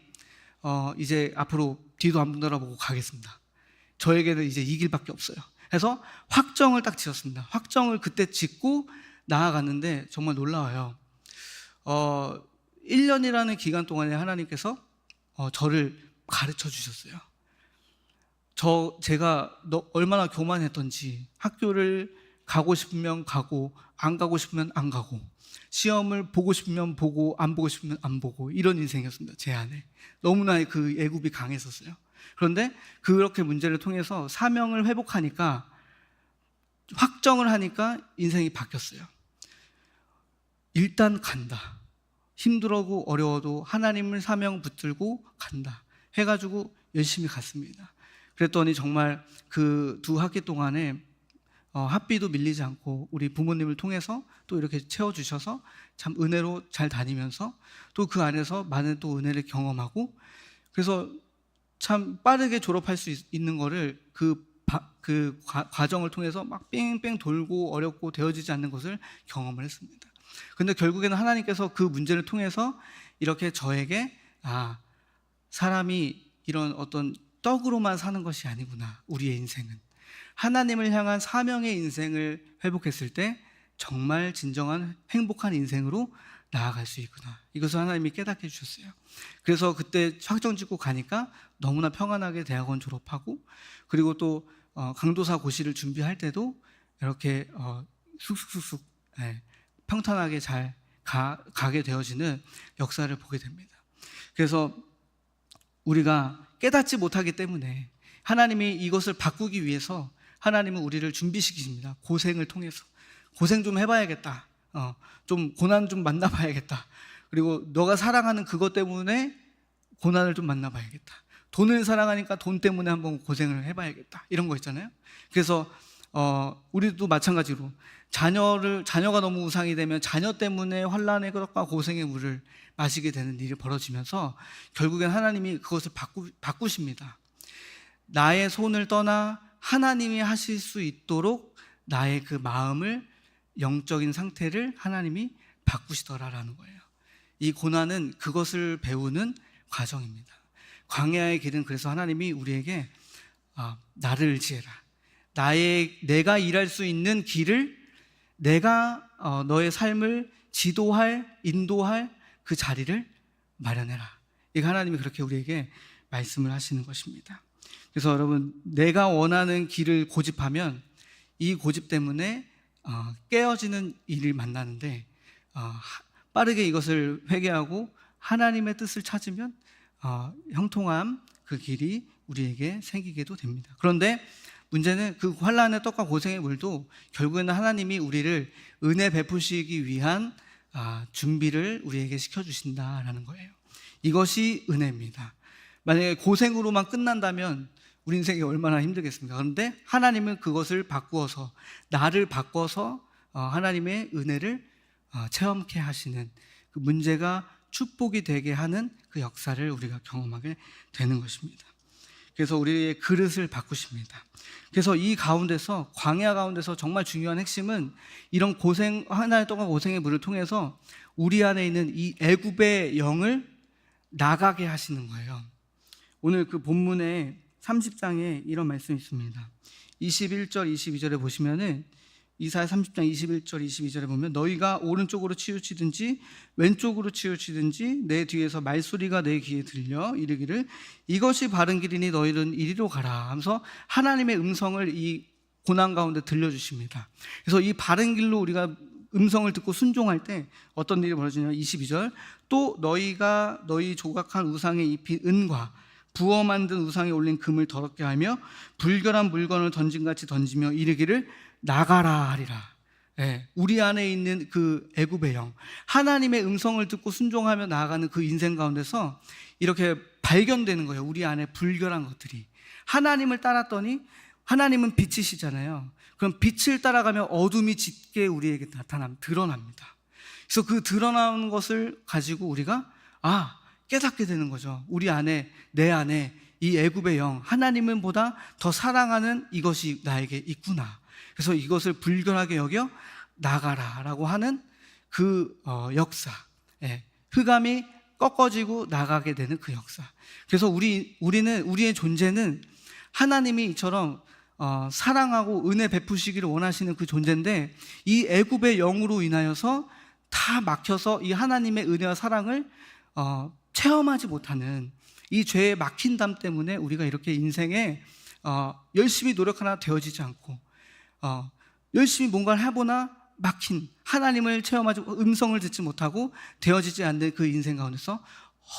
이제 앞으로 뒤도 안 돌아보고 가겠습니다. 저에게는 이제 이 길밖에 없어요. 해서 확정을 딱 지었습니다. 확정을 그때 짓고 나아갔는데 정말 놀라워요. 1년이라는 기간 동안에 하나님께서 저를 가르쳐 주셨어요. 제가 얼마나 교만했던지, 학교를 가고 싶으면 가고 안 가고 싶으면 안 가고, 시험을 보고 싶으면 보고 안 보고 싶으면 안 보고, 이런 인생이었습니다. 제 안에 너무나 그 애굽이 강했었어요. 그런데 그렇게 문제를 통해서 사명을 회복하니까, 확정을 하니까 인생이 바뀌었어요. 일단 간다. 힘들고 어려워도 하나님을 사명 붙들고 간다 해가지고 열심히 갔습니다. 그랬더니 정말 그 2학기 동안에 학비도 밀리지 않고 우리 부모님을 통해서 또 이렇게 채워주셔서 참 은혜로 잘 다니면서 또 그 안에서 많은 또 은혜를 경험하고, 그래서 참 빠르게 졸업할 수 있는 거를 그 과정을 통해서 막 뺑뺑 돌고 어렵고 되어지지 않는 것을 경험을 했습니다. 근데 결국에는 하나님께서 그 문제를 통해서 이렇게 저에게 사람이 이런 어떤 떡으로만 사는 것이 아니구나. 우리의 인생은 하나님을 향한 사명의 인생을 회복했을 때 정말 진정한 행복한 인생으로 나아갈 수 있구나. 이것을 하나님이 깨닫게 해주셨어요. 그래서 그때 확정 짓고 가니까 너무나 평안하게 대학원 졸업하고, 그리고 또 강도사 고시를 준비할 때도 이렇게 쑥쑥쑥쑥 평탄하게 잘 가게 되어지는 역사를 보게 됩니다. 그래서 우리가 깨닫지 못하기 때문에 하나님이 이것을 바꾸기 위해서 하나님은 우리를 준비시키십니다. 고생을 통해서. 고생 좀 해봐야겠다. 좀 고난 좀 만나봐야겠다. 그리고 너가 사랑하는 그것 때문에 고난을 좀 만나봐야겠다. 돈을 사랑하니까 돈 때문에 한번 고생을 해봐야겠다. 이런 거 있잖아요. 그래서 우리도 마찬가지로 자녀가 너무 우상이 되면 자녀 때문에 환난의 것과 고생의 물을 마시게 되는 일이 벌어지면서 결국엔 하나님이 그것을 바꾸십니다. 나의 손을 떠나 하나님이 하실 수 있도록 나의 그 마음을, 영적인 상태를 하나님이 바꾸시더라라는 거예요. 이 고난은 그것을 배우는 과정입니다. 광야의 길은 그래서 하나님이 우리에게 나를 지혜라. 내가 일할 수 있는 길을, 내가 너의 삶을 지도할, 인도할 그 자리를 마련해라. 이거 하나님이 그렇게 우리에게 말씀을 하시는 것입니다. 그래서 여러분, 내가 원하는 길을 고집하면 이 고집 때문에 깨어지는 일을 만나는데, 빠르게 이것을 회개하고 하나님의 뜻을 찾으면 형통함, 그 길이 우리에게 생기게도 됩니다. 그런데 문제는 그 환난의 떡과 고생의 물도 결국에는 하나님이 우리를 은혜 베푸시기 위한 준비를 우리에게 시켜주신다라는 거예요. 이것이 은혜입니다. 만약에 고생으로만 끝난다면 우리 인생이 얼마나 힘들겠습니까? 그런데 하나님은 그것을 바꾸어서, 나를 바꿔서 하나님의 은혜를 체험케 하시는, 그 문제가 축복이 되게 하는 그 역사를 우리가 경험하게 되는 것입니다. 그래서 우리의 그릇을 바꾸십니다. 그래서 이 가운데서, 광야 가운데서 정말 중요한 핵심은 이런 고생, 하나의 떡과 고생의 물을 통해서 우리 안에 있는 이 애굽의 영을 나가게 하시는 거예요. 오늘 그 본문에 30장에 이런 말씀이 있습니다. 21절, 22절에 보시면은, 이사야 30장 21절, 22절에 보면, 너희가 오른쪽으로 치우치든지 왼쪽으로 치우치든지 내 뒤에서 말소리가 내 귀에 들려 이르기를 이것이 바른 길이니 너희는 이리로 가라 하면서 하나님의 음성을 이 고난 가운데 들려주십니다. 그래서 이 바른 길로 우리가 음성을 듣고 순종할 때 어떤 일이 벌어지냐면 22절, 또 너희가 너희 조각한 우상에 입힌 은과 부어 만든 우상에 올린 금을 더럽게 하며 불결한 물건을 던짐같이 던지며 이르기를 나가라 하리라. 우리 안에 있는 그 애굽의 영, 하나님의 음성을 듣고 순종하며 나아가는 그 인생 가운데서 이렇게 발견되는 거예요. 우리 안에 불결한 것들이. 하나님을 따랐더니 하나님은 빛이시잖아요. 그럼 빛을 따라가면 어둠이 짙게 우리에게 드러납니다. 그래서 그 드러나는 것을 가지고 우리가 깨닫게 되는 거죠. 우리 안에, 내 안에 이 애굽의 영, 하나님은 보다 더 사랑하는 이것이 나에게 있구나. 그래서 이것을 불결하게 여겨 나가라 라고 하는 그 역사, 흑암이 꺾어지고 나가게 되는 그 역사. 그래서 우리는 우리의 존재는 하나님이 이처럼 사랑하고 은혜 베푸시기를 원하시는 그 존재인데, 이 애굽의 영으로 인하여서 다 막혀서 이 하나님의 은혜와 사랑을 체험하지 못하는 이 죄의 막힌담 때문에 우리가 이렇게 인생에 열심히 노력하나 되어지지 않고, 열심히 뭔가를 해보나 막힌, 하나님을 체험하지, 음성을 듣지 못하고 되어지지 않는 그 인생 가운데서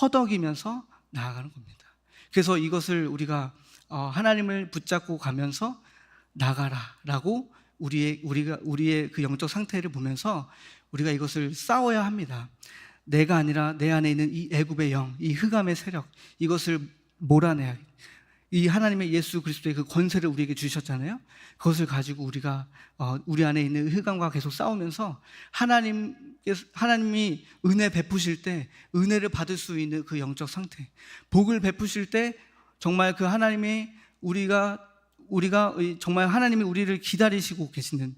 허덕이면서 나아가는 겁니다. 그래서 이것을 우리가 하나님을 붙잡고 가면서 나가라라고 우리의 그 영적 상태를 보면서 우리가 이것을 싸워야 합니다. 내가 아니라 내 안에 있는 이 애굽의 영, 이 흑암의 세력, 이것을 몰아내야, 이 하나님의 예수 그리스도의 그 권세를 우리에게 주셨잖아요. 그것을 가지고 우리가 우리 안에 있는 흑암과 계속 싸우면서 하나님이 은혜 베푸실 때 은혜를 받을 수 있는 그 영적 상태, 복을 베푸실 때 정말 그 하나님이 우리가 정말 하나님이 우리를 기다리시고 계시는,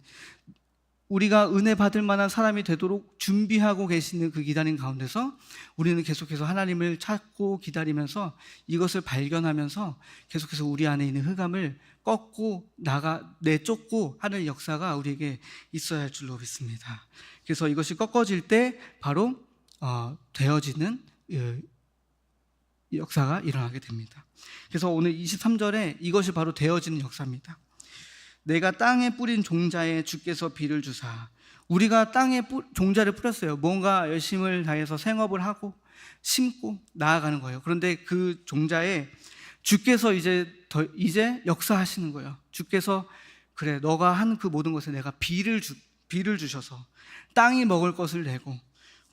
우리가 은혜 받을 만한 사람이 되도록 준비하고 계시는 그 기다림 가운데서 우리는 계속해서 하나님을 찾고 기다리면서 이것을 발견하면서 계속해서 우리 안에 있는 흑암을 꺾고 내쫓고 하는 역사가 우리에게 있어야 할 줄로 믿습니다. 그래서 이것이 꺾어질 때 바로 되어지는 역사가 일어나게 됩니다. 그래서 오늘 23절에 이것이 바로 되어지는 역사입니다. 내가 땅에 뿌린 종자에 주께서 비를 주사. 우리가 땅에 종자를 뿌렸어요. 뭔가 열심을 다해서 생업을 하고 심고 나아가는 거예요. 그런데 그 종자에 주께서 이제 역사하시는 거예요. 주께서 그래, 너가 한 그 모든 것에 내가 비를 주셔서 땅이 먹을 것을 내고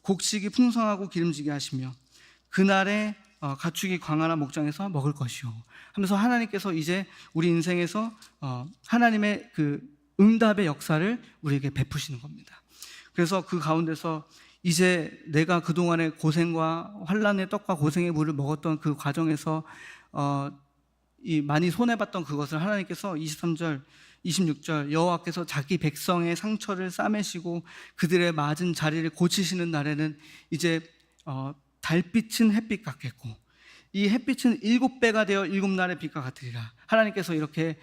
곡식이 풍성하고 기름지게 하시며 그날에 가축이 광활한 목장에서 먹을 것이요 하면서 하나님께서 이제 우리 인생에서 하나님의 그 응답의 역사를 우리에게 베푸시는 겁니다. 그래서 그 가운데서 이제 내가 그동안의 고생과 환난의 떡과 고생의 물을 먹었던 그 과정에서 많이 손해봤던 그것을 하나님께서 23절 26절 여호와께서 자기 백성의 상처를 싸매시고 그들의 맞은 자리를 고치시는 날에는 이제 달빛은 햇빛 같겠고 이 햇빛은 7배가 되어 7날의 빛과 같으리라. 하나님께서 이렇게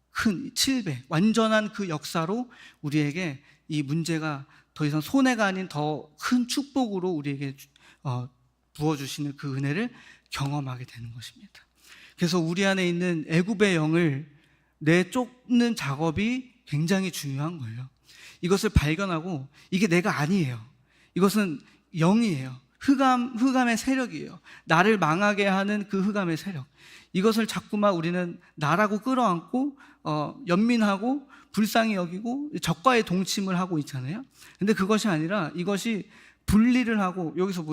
큰 7배 완전한 그 역사로 우리에게 이 문제가 더 이상 손해가 아닌 더 큰 축복으로 우리에게 부어주시는 그 은혜를 경험하게 되는 것입니다. 그래서 우리 안에 있는 애굽의 영을 내쫓는 작업이 굉장히 중요한 거예요. 이것을 발견하고 이게 내가 아니에요. 이것은 영이에요. 흑암의 세력이에요. 나를 망하게 하는 그 흑암의 세력. 이것을 자꾸만 우리는 나라고 끌어안고 연민하고 불쌍히 여기고 적과의 동침을 하고 있잖아요. 근데 그것이 아니라 이것이 분리를 하고 여기서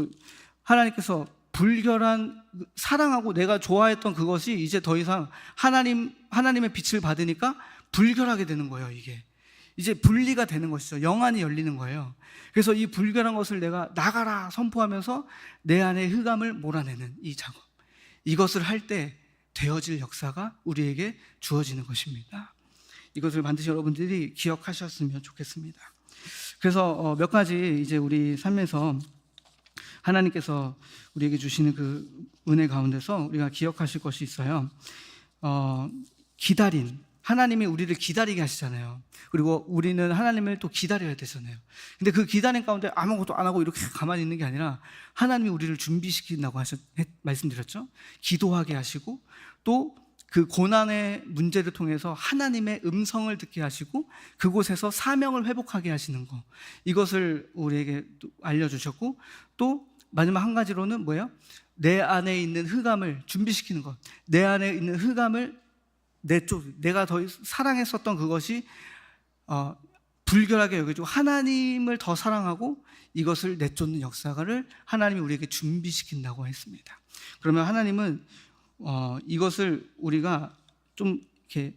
하나님께서 불결한 사랑하고 내가 좋아했던 그것이 이제 더 이상 하나님의 빛을 받으니까 불결하게 되는 거예요. 이게 이제 분리가 되는 것이죠. 영안이 열리는 거예요. 그래서 이 불결한 것을 내가 나가라 선포하면서 내 안에 흑암을 몰아내는 이 작업, 이것을 할 때 되어질 역사가 우리에게 주어지는 것입니다. 이것을 반드시 여러분들이 기억하셨으면 좋겠습니다. 그래서 몇 가지 이제 우리 삶에서 하나님께서 우리에게 주시는 그 은혜 가운데서 우리가 기억하실 것이 있어요. 기다림. 하나님이 우리를 기다리게 하시잖아요. 그리고 우리는 하나님을 또 기다려야 되잖아요. 근데 그 기다림 가운데 아무것도 안 하고 이렇게 가만히 있는 게 아니라 하나님이 우리를 준비시킨다고 말씀드렸죠. 기도하게 하시고 또 그 고난의 문제를 통해서 하나님의 음성을 듣게 하시고 그곳에서 사명을 회복하게 하시는 거, 이것을 우리에게 알려주셨고 또 마지막 한 가지로는 뭐예요? 내 안에 있는 흑암을 준비시키는 것. 내 안에 있는 흑암을 내가 더 사랑했었던 그것이 불결하게 여겨지고 하나님을 더 사랑하고 이것을 내쫓는 역사를 하나님이 우리에게 준비시킨다고 했습니다. 그러면 하나님은 이것을 우리가 좀 이렇게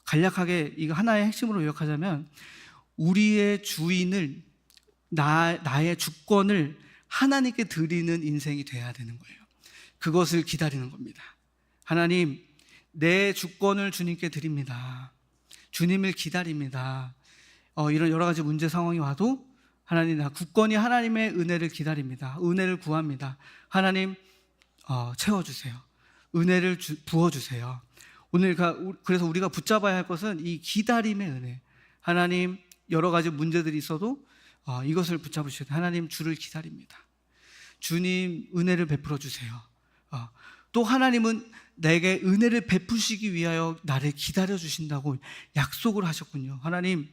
간략하게 이거 하나의 핵심으로 요약하자면 우리의 주인을 나의 주권을 하나님께 드리는 인생이 돼야 되는 거예요. 그것을 기다리는 겁니다. 하나님, 내 주권을 주님께 드립니다. 주님을 기다립니다. 이런 여러 가지 문제 상황이 와도 하나님, 나 굳건히 하나님의 은혜를 기다립니다. 은혜를 구합니다. 하나님, 채워주세요. 은혜를 부어주세요. 오늘 그래서 우리가 붙잡아야 할 것은 이 기다림의 은혜. 하나님, 여러 가지 문제들이 있어도 이것을 붙잡으셔야 돼요. 하나님, 주를 기다립니다. 주님, 은혜를 베풀어 주세요. 또 하나님은 내게 은혜를 베푸시기 위하여 나를 기다려 주신다고 약속을 하셨군요. 하나님,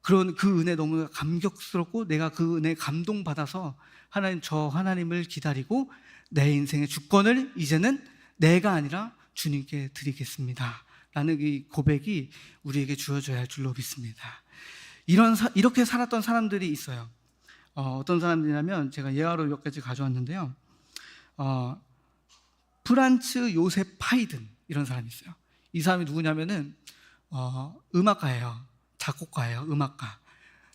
그런 그 은혜 너무 감격스럽고 내가 그 은혜에 감동받아서 하나님, 저 하나님을 기다리고 내 인생의 주권을 이제는 내가 아니라 주님께 드리겠습니다 라는 이 고백이 우리에게 주어져야 할 줄로 믿습니다. 이렇게 살았던 사람들이 있어요. 어떤 사람들이냐면 제가 예화로 몇 가지 가져왔는데요. 프란츠 요셉 하이든, 이런 사람이 있어요. 이 사람이 누구냐면은 음악가예요. 작곡가예요. 음악가.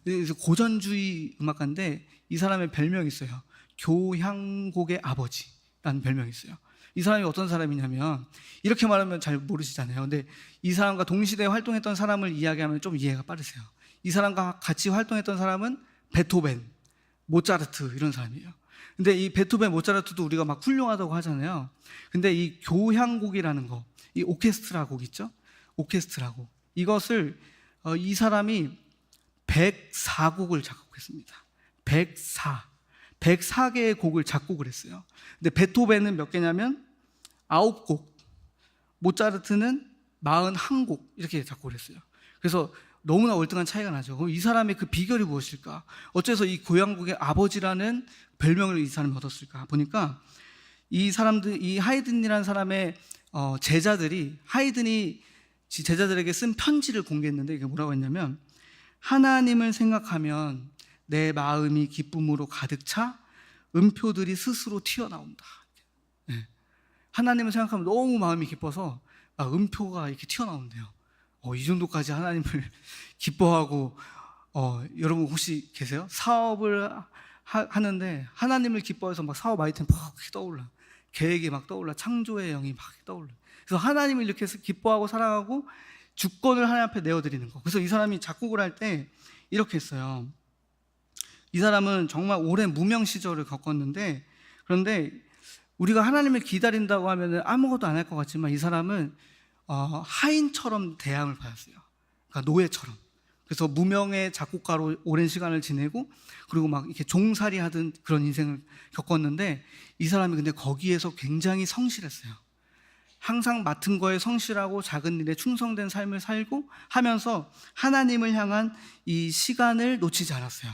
그래서 고전주의 음악가인데 이 사람의 별명이 있어요. 교향곡의 아버지라는 별명이 있어요. 이 사람이 어떤 사람이냐면, 이렇게 말하면 잘 모르시잖아요. 근데 이 사람과 동시대에 활동했던 사람을 이야기하면 좀 이해가 빠르세요. 이 사람과 같이 활동했던 사람은 베토벤, 모차르트, 이런 사람이에요. 근데 이 베토벤, 모차르트도 우리가 막 훌륭하다고 하잖아요. 근데 이 교향곡이라는 거, 이 오케스트라 곡 있죠? 오케스트라 곡. 이것을 이 사람이 104곡을 작곡했습니다. 104개의 곡을 작곡을 했어요. 근데 베토벤은 몇 개냐면 9곡, 모차르트는 41곡 이렇게 작곡을 했어요. 그래서 너무나 월등한 차이가 나죠. 그럼 이 사람의 그 비결이 무엇일까? 어째서 이 교향곡의 아버지라는 별명을 이 사람이 얻었을까? 보니까 이 사람들, 이 하이든이라는 사람의 제자들이, 하이든이 제자들에게 쓴 편지를 공개했는데 이게 뭐라고 했냐면, 하나님을 생각하면 내 마음이 기쁨으로 가득 차 음표들이 스스로 튀어나온다. 네. 하나님을 생각하면 너무 마음이 기뻐서 음표가 이렇게 튀어나온대요. 이 정도까지 하나님을 기뻐하고, 여러분 혹시 계세요? 사업을 하는데 하나님을 기뻐해서 막 사업 아이템 막 떠올라, 계획이 막 떠올라, 창조의 영이 막 떠올라. 그래서 하나님을 이렇게 해서 기뻐하고 사랑하고 주권을 하나님 앞에 내어드리는 거. 그래서 이 사람이 작곡을 할 때 이렇게 했어요. 이 사람은 정말 오랜 무명 시절을 겪었는데, 그런데 우리가 하나님을 기다린다고 하면 아무것도 안 할 것 같지만 이 사람은 하인처럼 대항을 받았어요. 그러니까 노예처럼. 그래서 무명의 작곡가로 오랜 시간을 지내고, 그리고 막 이렇게 종살이 하던 그런 인생을 겪었는데, 이 사람이 근데 거기에서 굉장히 성실했어요. 항상 맡은 거에 성실하고 작은 일에 충성된 삶을 살고 하면서 하나님을 향한 이 시간을 놓치지 않았어요.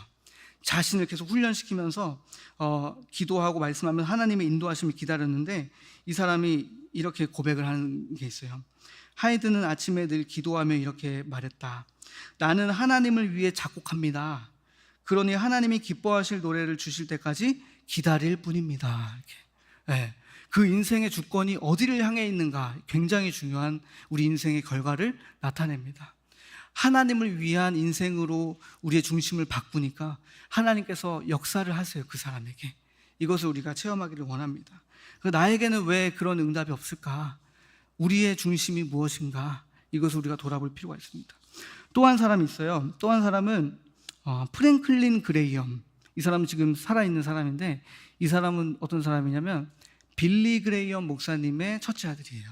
자신을 계속 훈련시키면서 기도하고 말씀하면 하나님의 인도하심을 기다렸는데, 이 사람이 이렇게 고백을 하는 게 있어요. 하이든은 아침에 늘 기도하며 이렇게 말했다. 나는 하나님을 위해 작곡합니다. 그러니 하나님이 기뻐하실 노래를 주실 때까지 기다릴 뿐입니다. 이렇게. 네. 그 인생의 주권이 어디를 향해 있는가, 굉장히 중요한 우리 인생의 결과를 나타냅니다. 하나님을 위한 인생으로 우리의 중심을 바꾸니까 하나님께서 역사를 하세요. 그 사람에게. 이것을 우리가 체험하기를 원합니다. 나에게는 왜 그런 응답이 없을까? 우리의 중심이 무엇인가? 이것을 우리가 돌아볼 필요가 있습니다. 또 한 사람이 있어요. 또 한 사람은 프랭클린 그레이엄. 이 사람은 지금 살아있는 사람인데, 이 사람은 어떤 사람이냐면 빌리 그레이엄 목사님의 첫째 아들이에요.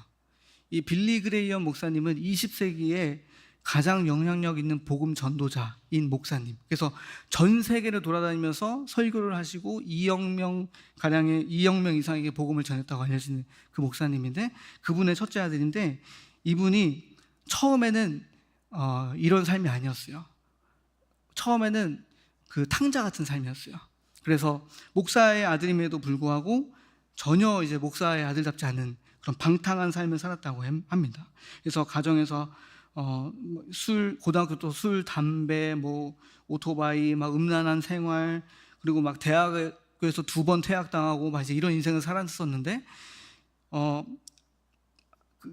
이 빌리 그레이엄 목사님은 20세기에 가장 영향력 있는 복음 전도자인 목사님. 그래서 전 세계를 돌아다니면서 설교를 하시고 2억 명 이상에게 복음을 전했다고 알려지는 그 목사님인데, 그분의 첫째 아들인데, 이분이 처음에는 이런 삶이 아니었어요. 처음에는 그 탕자 같은 삶이었어요. 그래서 목사의 아들임에도 불구하고 전혀 이제 목사의 아들답지 않은 그런 방탕한 삶을 살았다고 합니다. 그래서 가정에서 고등학교 또 술, 담배, 오토바이, 막 음란한 생활, 그리고 막 대학에서 2번 퇴학당하고 막 이제 이런 인생을 살았었는데,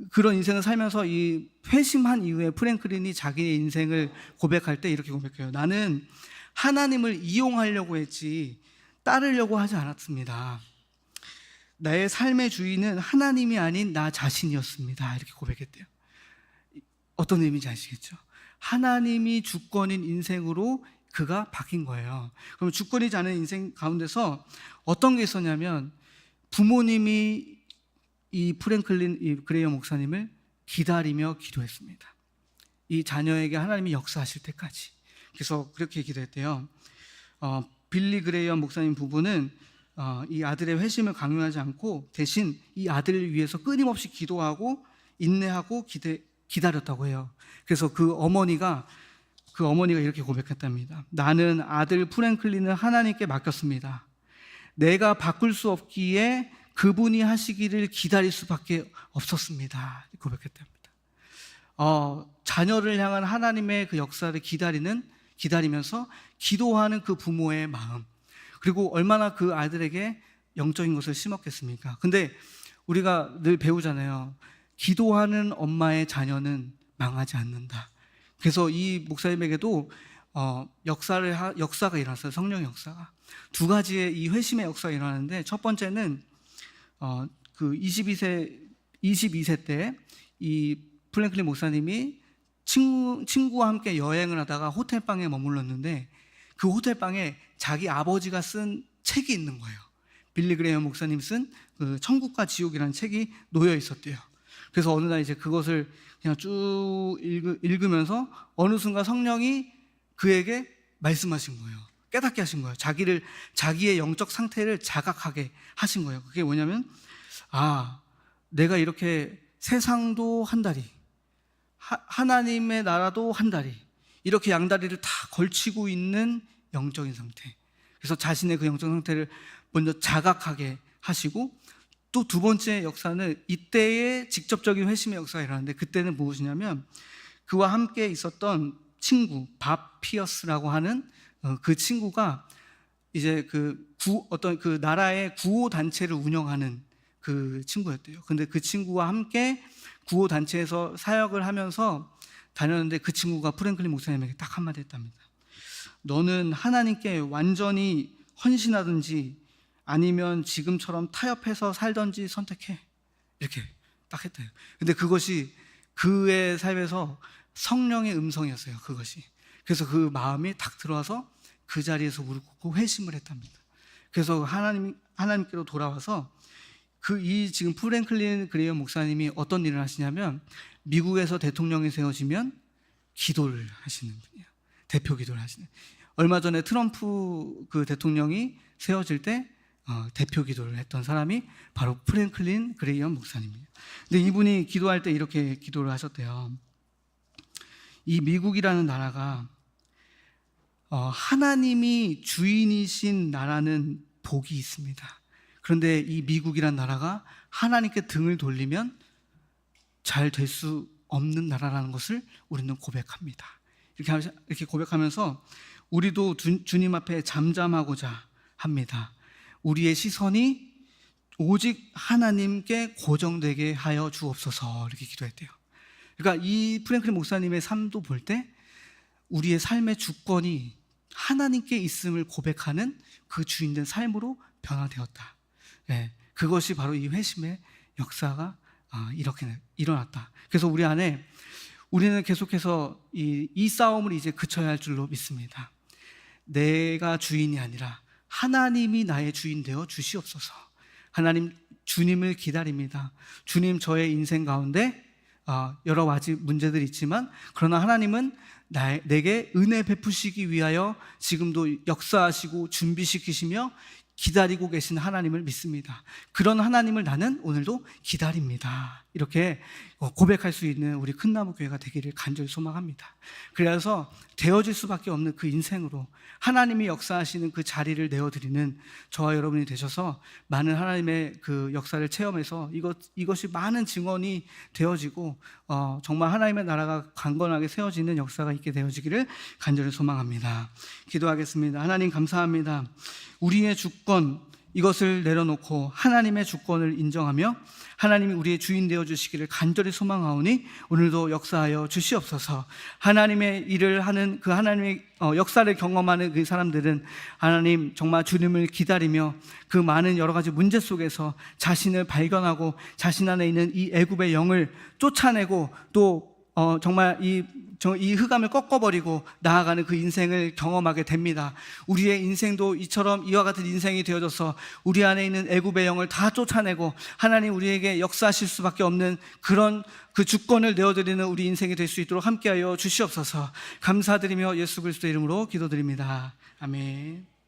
그런 인생을 살면서 이 회심한 이후에 프랭클린이 자기의 인생을 고백할 때 이렇게 고백해요. 나는 하나님을 이용하려고 했지 따르려고 하지 않았습니다. 나의 삶의 주인은 하나님이 아닌 나 자신이었습니다. 이렇게 고백했대요. 어떤 의미인지 아시겠죠? 하나님이 주권인 인생으로 그가 바뀐 거예요. 그럼 주권이지 않은 인생 가운데서 어떤 게 있었냐면, 부모님이 이 프랭클린 이 그레이엄 목사님을 기다리며 기도했습니다. 이 자녀에게 하나님이 역사하실 때까지. 그래서 그렇게 기도했대요. 빌리 그레이엄 목사님 부부는 이 아들의 회심을 강요하지 않고 대신 이 아들을 위해서 끊임없이 기도하고 인내하고 기다렸다고 해요. 그래서 그 어머니가 이렇게 고백했답니다. 나는 아들 프랭클린을 하나님께 맡겼습니다. 내가 바꿀 수 없기에 그분이 하시기를 기다릴 수밖에 없었습니다. 고백했답니다. 자녀를 향한 하나님의 그 역사를 기다리면서 기도하는 그 부모의 마음, 그리고 얼마나 그 아들에게 영적인 것을 심었겠습니까? 근데 우리가 늘 배우잖아요. 기도하는 엄마의 자녀는 망하지 않는다. 그래서 이 목사님에게도 역사가 일어났어요. 성령의 역사가. 두 가지의 이 회심의 역사가 일어나는데, 첫 번째는 그 22세 때 이 프랭클린 목사님이 친구와 함께 여행을 하다가 호텔방에 머물렀는데, 그 호텔방에 자기 아버지가 쓴 책이 있는 거예요. 빌리 그레이엄 목사님 쓴 그 천국과 지옥이라는 책이 놓여 있었대요. 그래서 어느 날 이제 그것을 그냥 쭉 읽으면서 어느 순간 성령이 그에게 말씀하신 거예요. 깨닫게 하신 거예요. 자기의 영적 상태를 자각하게 하신 거예요. 그게 뭐냐면, 내가 이렇게 세상도 한 다리, 하나님의 나라도 한 다리, 이렇게 양다리를 다 걸치고 있는 영적인 상태. 그래서 자신의 그 영적 상태를 먼저 자각하게 하시고, 또 두 번째 역사는 이때의 직접적인 회심의 역사가 일어나는데, 그때는 무엇이냐면, 그와 함께 있었던 친구 밥 피어스라고 하는 그 친구가 이제 어떤 그 나라의 구호 단체를 운영하는 그 친구였대요. 근데 그 친구와 함께 구호 단체에서 사역을 하면서 다녔는데, 그 친구가 프랭클린 목사님에게 딱 한마디 했답니다. 너는 하나님께 완전히 헌신하든지 아니면 지금처럼 타협해서 살든지 선택해. 이렇게 딱 했대요. 근데 그것이 그의 삶에서 성령의 음성이었어요. 그것이. 그래서 그 마음이 딱 들어와서 그 자리에서 무릎 꿇고 회심을 했답니다. 그래서 하나님께로 돌아와서 지금 프랭클린 그레이엄 목사님이 어떤 일을 하시냐면, 미국에서 대통령이 세워지면 기도를 하시는 분이에요. 대표 기도를 하시는. 얼마 전에 트럼프 그 대통령이 세워질 때 대표 기도를 했던 사람이 바로 프랭클린 그레이엄 목사님이에요. 근데 이분이 기도할 때 이렇게 기도를 하셨대요. 이 미국이라는 나라가 하나님이 주인이신 나라는 복이 있습니다. 그런데 이 미국이란 나라가 하나님께 등을 돌리면 잘 될 수 없는 나라라는 것을 우리는 고백합니다. 이렇게 고백하면서 우리도 주님 앞에 잠잠하고자 합니다. 우리의 시선이 오직 하나님께 고정되게 하여 주옵소서. 이렇게 기도했대요. 그러니까 이 프랭클린 목사님의 삶도 볼 때 우리의 삶의 주권이 하나님께 있음을 고백하는 그 주인된 삶으로 변화되었다. 네, 그것이 바로 이 회심의 역사가 이렇게 일어났다. 그래서 우리는 계속해서 이 싸움을 이제 그쳐야 할 줄로 믿습니다. 내가 주인이 아니라 하나님이 나의 주인 되어 주시옵소서. 하나님, 주님을 기다립니다. 주님, 저의 인생 가운데 여러 가지 문제들이 있지만, 그러나 하나님은 내게 은혜 베푸시기 위하여 지금도 역사하시고 준비시키시며 기다리고 계신 하나님을 믿습니다. 그런 하나님을 나는 오늘도 기다립니다. 이렇게 고백할 수 있는 우리 큰나무 교회가 되기를 간절히 소망합니다. 그래서 되어질 수밖에 없는 그 인생으로 하나님이 역사하시는 그 자리를 내어드리는 저와 여러분이 되셔서 많은 하나님의 그 역사를 체험해서 이것이 많은 증언이 되어지고 정말 하나님의 나라가 강건하게 세워지는 역사가 있게 되어지기를 간절히 소망합니다. 기도하겠습니다. 하나님, 감사합니다. 우리의 주권, 이것을 내려놓고 하나님의 주권을 인정하며 하나님이 우리의 주인 되어 주시기를 간절히 소망하오니 오늘도 역사하여 주시옵소서. 하나님의 일을 하는 그 하나님의 역사를 경험하는 그 사람들은 하나님, 정말 주님을 기다리며 그 많은 여러 가지 문제 속에서 자신을 발견하고 자신 안에 있는 이 애굽의 영을 쫓아내고 또 정말 이 이 흑암을 꺾어버리고 나아가는 그 인생을 경험하게 됩니다. 우리의 인생도 이와 같은 인생이 되어져서 우리 안에 있는 애굽의 영을 다 쫓아내고 하나님 우리에게 역사하실 수밖에 없는 그런 그 주권을 내어드리는 우리 인생이 될 수 있도록 함께하여 주시옵소서. 감사드리며 예수 그리스도의 이름으로 기도드립니다. 아멘.